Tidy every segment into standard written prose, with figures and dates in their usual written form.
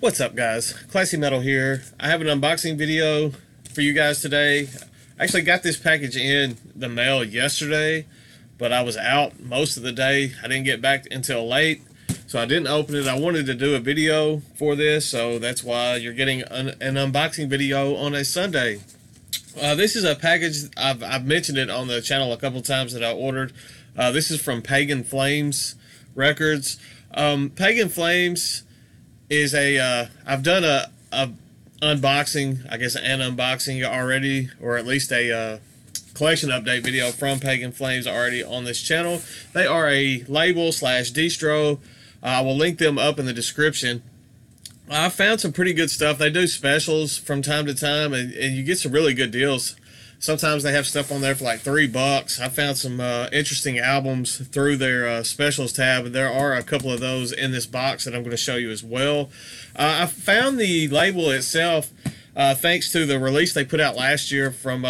What's up, guys? Classy Metal here. I have an unboxing video for you guys today. I actually got this package in the mail yesterday, but I was out most of the day. I didn't get back until late, so I didn't open it. I wanted to do a video for this, so that's why you're getting an unboxing video on a Sunday. This is a package, I've mentioned it on the channel a couple times that I ordered. This is from Pagan Flames Records. Pagan Flames is I've done a unboxing, I guess an unboxing already, or at least a collection update video from Pagan Flames already on this channel. They are a label slash distro. I will link them up in the description. I found some pretty good stuff. They do specials from time to time, and you get some really good deals. Sometimes they have stuff on there for like $3. I found some interesting albums through their specials tab, and there are a couple of those in this box that I'm going to show you as well. I found the label itself thanks to the release they put out last year from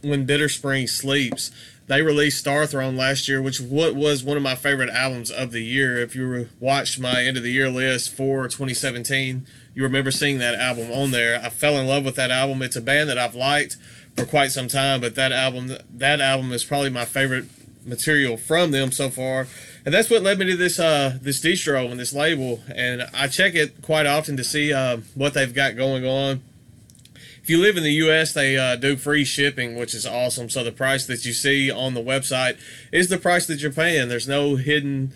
When Bitter Spring Sleeps. They released Star Throne last year, which was one of my favorite albums of the year. If you watched my end of the year list for 2017, you remember seeing that album on there. I fell in love with that album. It's a band that I've liked for quite some time, but that album is probably my favorite material from them so far, and that's what led me to this this distro and this label. And I check it quite often to see what they've got going on. If you live in the U.S., they do free shipping, which is awesome. So the price that you see on the website is the price that you're paying. There's no hidden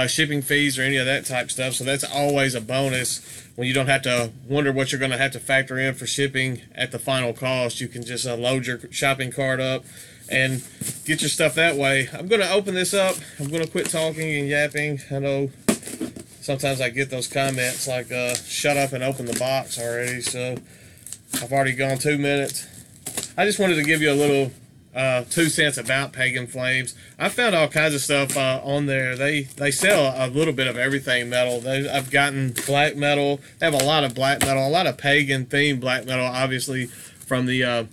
shipping fees or any of that type stuff. So that's always a bonus when you don't have to wonder what you're going to have to factor in for shipping at the final cost. You can just load your shopping cart up and get your stuff that way. I'm going to open this up. I'm going to quit talking and yapping. I know sometimes I get those comments like, shut up and open the box already. So I've already gone 2 minutes. I just wanted to give you a little 2 cents about Pagan Flames. I found all kinds of stuff on there. They sell a little bit of everything metal. I've gotten black metal. They have a lot of black metal, a lot of pagan themed black metal. Obviously, from the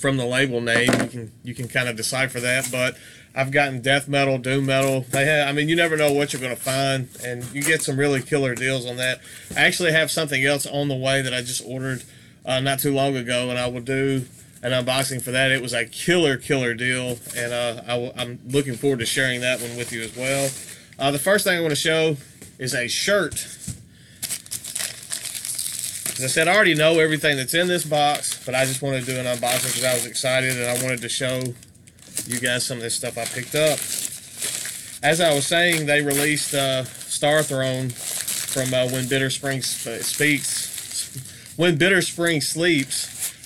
label name, you can kind of decipher that. But I've gotten death metal, doom metal. They have, I mean, you never know what you're going to find, and you get some really killer deals on that. I actually have something else on the way that I just ordered not too long ago, and I will do an unboxing for that. It was a killer deal, and I'm looking forward to sharing that one with you as well. The first thing I want to show is a shirt. As I said, I already know everything that's in this box, but I just wanted to do an unboxing because I was excited and I wanted to show you guys some of this stuff I picked up. As I was saying, they released Star Throne from When Bitter Spring Sleeps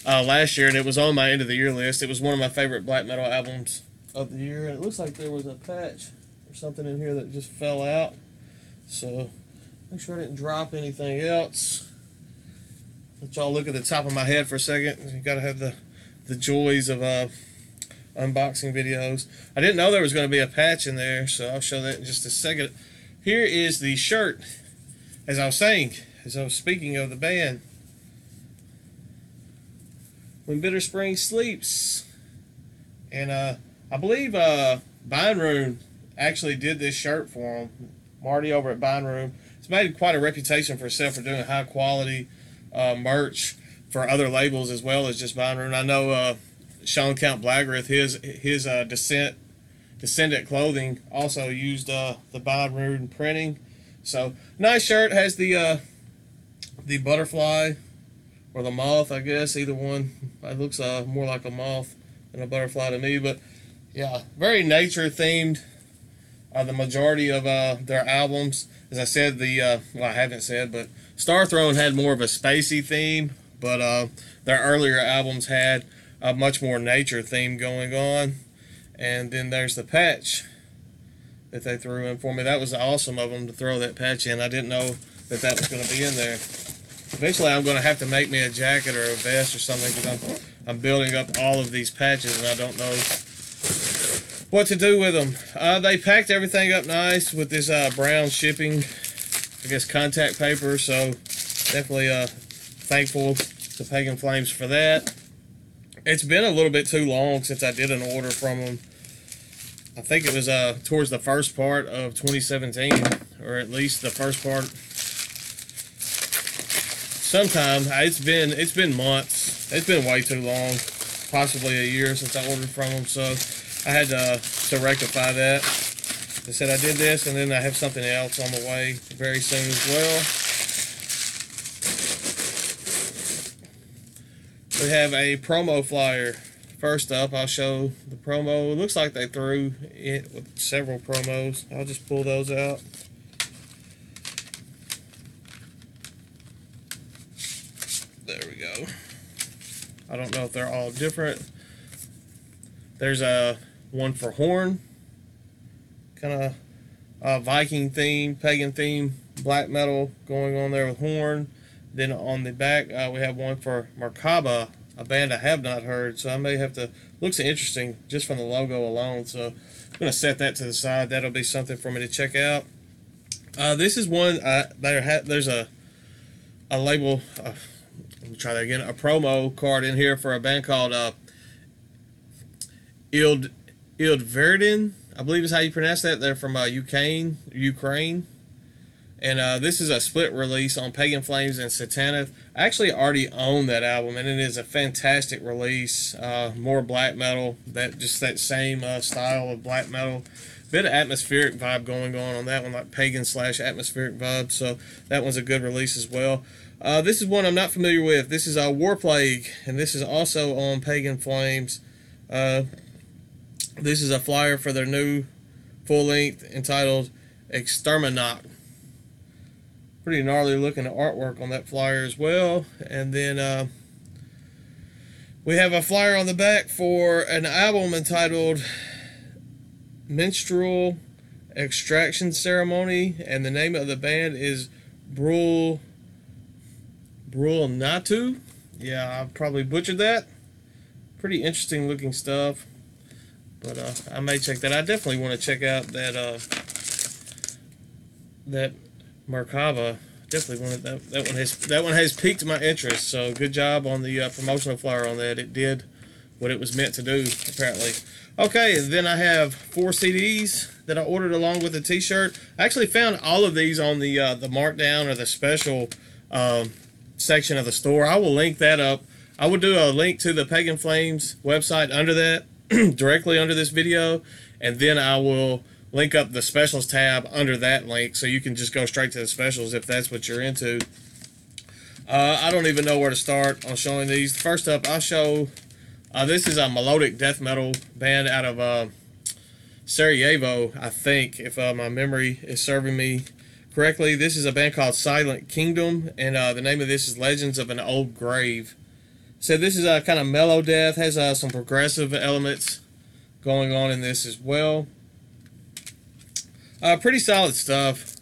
last year, and it was on my end of the year list. It was one of my favorite black metal albums of the year, and it looks like there was a patch or something in here that just fell out, so make sure I didn't drop anything else. Let y'all look at the top of my head for a second. You gotta have the joys of unboxing videos. I didn't know there was going to be a patch in there, so I'll show that in just a second. Here is the shirt. As I was saying, as I was speaking of the band, When Bitter Spring Sleeps. And I believe Bine Room actually did this shirt for them. Marty over at Bine Room. It's made quite a reputation for itself for doing high quality merch for other labels as well as just Bine Room. I know Sean Count Blagrith, his Descendant clothing also used the Bine Room printing. So nice shirt. Has the butterfly or the moth, I guess, either one. It looks more like a moth than a butterfly to me, but yeah, very nature themed. The majority of their albums, as I said, well, I haven't said, but Star Throne had more of a spacey theme, but their earlier albums had a much more nature theme going on. And then there's the patch that they threw in for me. That was awesome of them to throw that patch in. I didn't know that was going to be in there. Eventually, I'm going to have to make me a jacket or a vest or something because I'm building up all of these patches and I don't know what to do with them. They packed everything up nice with this brown shipping, I guess, contact paper. So definitely thankful to Pagan Flames for that. It's been a little bit too long since I did an order from them. I think it was towards the first part of 2017, or at least the first part sometime. It's been months. It's been way too long, possibly a year since I ordered from them. So I had to rectify that. I said I did this, and then I have something else on the way very soon as well. We have a promo flyer. First up, I'll show the promo. It looks like they threw it with several promos. I'll just pull those out. There we go. I don't know if they're all different. There's a one for Horn, kind of Viking theme, pagan theme, black metal going on there with Horn. Then on the back, we have one for Merkaba, a band I have not heard, so I may have to. Looks interesting just from the logo alone. So I'm going to set that to the side. That'll be something for me to check out. This is one. There's a label. Let me try that again. A promo card in here for a band called Ildverden, I believe is how you pronounce that. They're from Ukraine. And this is a split release on Pagan Flames and Satanic. I actually already own that album, and it is a fantastic release. More black metal, that same style of black metal. Bit of atmospheric vibe going on that one, like Pagan / atmospheric vibe. So that one's a good release as well. This is one I'm not familiar with. This is War Plague, and this is also on Pagan Flames. This is a flyer for their new full length entitled Exterminat. Pretty gnarly looking artwork on that flyer as well. And then we have a flyer on the back for an album entitled Menstrual Extraction Ceremony, and the name of the band is Brul Natu. Yeah, I probably butchered that. Pretty interesting looking stuff, but I may check that. I definitely want to check out that Merkaba. Definitely wanted that one has piqued my interest. So good job on the promotional flyer on that. It did what it was meant to do, apparently. Okay, then I have 4 CDs that I ordered along with the T-shirt. I actually found all of these on the markdown or the special section of the store. I will link that up. I will do a link to the Pagan Flames website under that, directly under this video, and then I will link up the specials tab under that link, so you can just go straight to the specials if that's what you're into. I don't even know where to start on showing these. First up, I'll show, this is a melodic death metal band out of Sarajevo, I think, if my memory is serving me correctly. This is a band called Silent Kingdom, and the name of this is Legends of an Old Grave. So this is a kind of mellow death, has some progressive elements going on in this as well. Pretty solid stuff.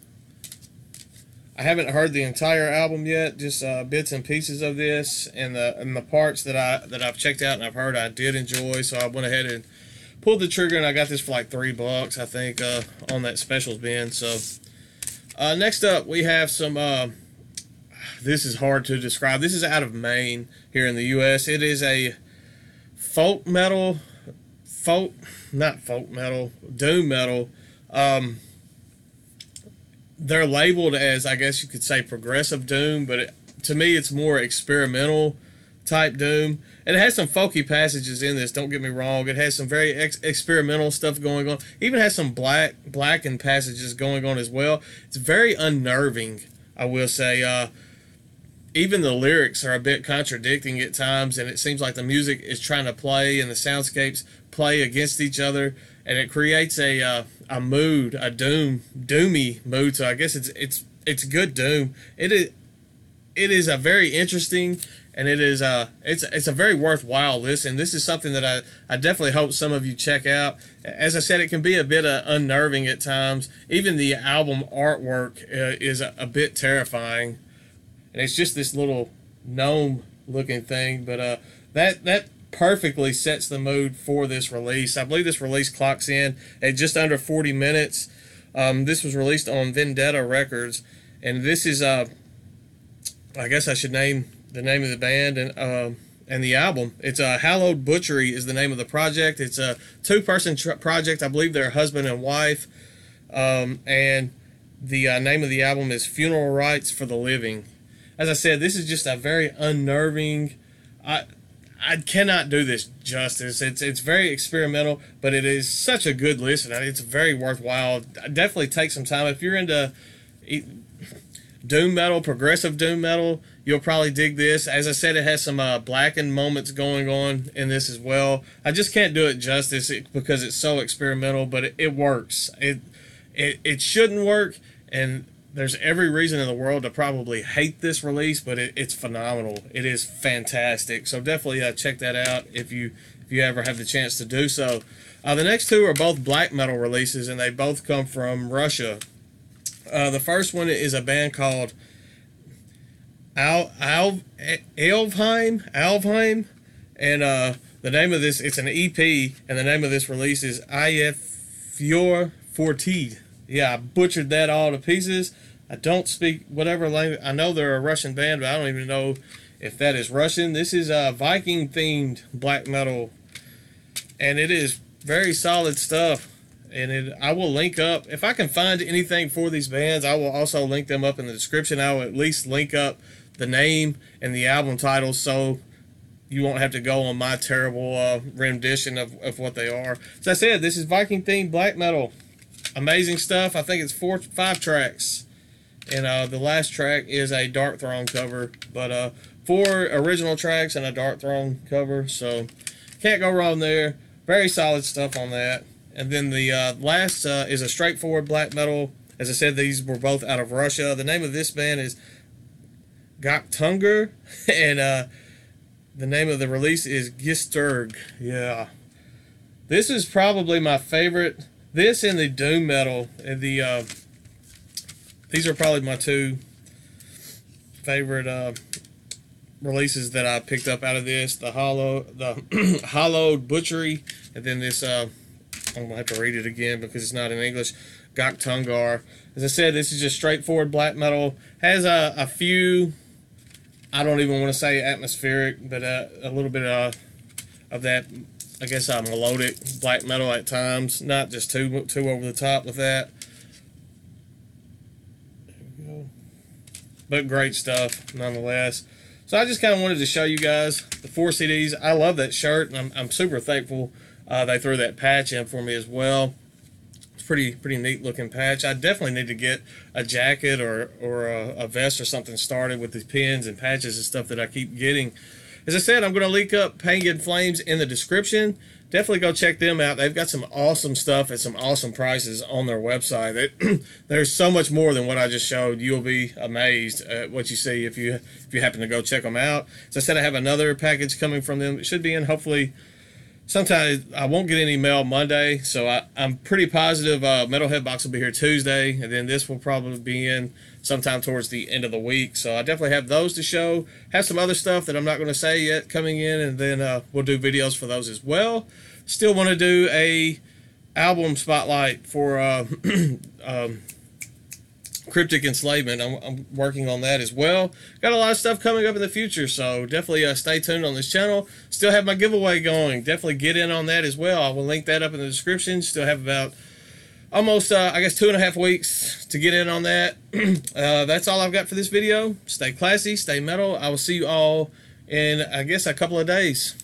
I haven't heard the entire album yet, just bits and pieces of this, and the parts that I've checked out and I've heard I did enjoy. So I went ahead and pulled the trigger, and I got this for like $3, I think, on that specials bin. So next up, we have some. This is hard to describe. This is out of Maine here in the U.S. It is a doom metal. They're labeled as, I guess you could say, progressive doom, but to me it's more experimental type doom. And it has some folky passages in this, don't get me wrong. It has some very experimental stuff going on. Even has some blackened passages going on as well. It's very unnerving, I will say. Even the lyrics are a bit contradicting at times, and it seems like the music is trying to play and the soundscapes play against each other, and it creates a mood, a doomy mood. So I guess it's good doom. It is a very interesting, and it's a very worthwhile listen. This is something that I definitely hope some of you check out. As I said, it can be a bit unnerving at times. Even the album artwork is a bit terrifying. And it's just this little gnome looking thing, but that perfectly sets the mood for this release. I believe this release clocks in at just under 40 minutes. This was released on Vendetta Records, and this is I guess I should name the name of the band and the album. It's Hallowed Butchery is the name of the project. It's a 2-person project. I believe they're husband and wife, and the name of the album is Funeral Rites for the Living. as I said, this is just a very unnerving. I cannot do this justice. It's very experimental, but it is such a good listen. It's very worthwhile. Definitely take some time if you're into doom metal, progressive doom metal. You'll probably dig this. As I said, it has some blackened moments going on in this as well. I just can't do it justice because it's so experimental, but it works. It shouldn't work, and there's every reason in the world to probably hate this release, but it's phenomenal. It is fantastic. So definitely check that out if you ever have the chance to do so. The next two are both black metal releases, and they both come from Russia. The first one is a band called Alvheim, and the name of this, it's an EP, and the name of this release is fortid. Yeah, I butchered that all to pieces. I don't speak whatever language. I know they're a Russian band, but I don't even know if that is Russian. This is Viking themed black metal, and it is very solid stuff. And I will link up, if I can find anything for these bands, I will also link them up in the description. I will at least link up the name and the album title, so you won't have to go on my terrible rendition of what they are. As I said, this is Viking themed black metal. Amazing stuff. I think it's 5 tracks, and the last track is a Dark Throne cover, but 4 original tracks and a Dark Throne cover, so can't go wrong there. Very solid stuff on that. And then the last is a straightforward black metal. As I said, these were both out of Russia. The name of this band is Gaktungar, and the name of the release is Gisturgh. Yeah, this is probably my favorite. This and the doom metal, and these are probably my 2 favorite releases that I picked up out of this. The Hallowed Butchery, and then this. I'm gonna have to read it again because it's not in English. Gaktungar. As I said, this is just straightforward black metal. Has a few, I don't even want to say atmospheric, but a little bit of that, I guess, melodic black metal at times. Not just too over the top with that. There we go. But great stuff nonetheless. So I just kind of wanted to show you guys the 4 CDs. I love that shirt, and I'm super thankful they threw that patch in for me as well. It's pretty neat looking patch. I definitely need to get a jacket or a vest or something started with these pins and patches and stuff that I keep getting. As I said, I'm going to link up Pagan Flames in the description. Definitely go check them out. They've got some awesome stuff at some awesome prices on their website. There's so much more than what I just showed. You'll be amazed at what you see if you happen to go check them out. As I said, I have another package coming from them. It should be in hopefully sometime. I won't get any mail Monday, so I'm pretty positive Metalhead Box will be here Tuesday, and then this will probably be in sometime towards the end of the week. So I definitely have those to show. Have some other stuff that I'm not going to say yet coming in, and then we'll do videos for those as well. Still want to do a album spotlight for Cryptic Enslavement. I'm working on that as well. Got a lot of stuff coming up in the future, so definitely stay tuned on this channel. Still have my giveaway going. Definitely get in on that as well. I will link that up in the description. Still have about almost, I guess, 2.5 weeks to get in on that. That's all I've got for this video. Stay classy, stay metal. I will see you all in, I guess, a couple of days.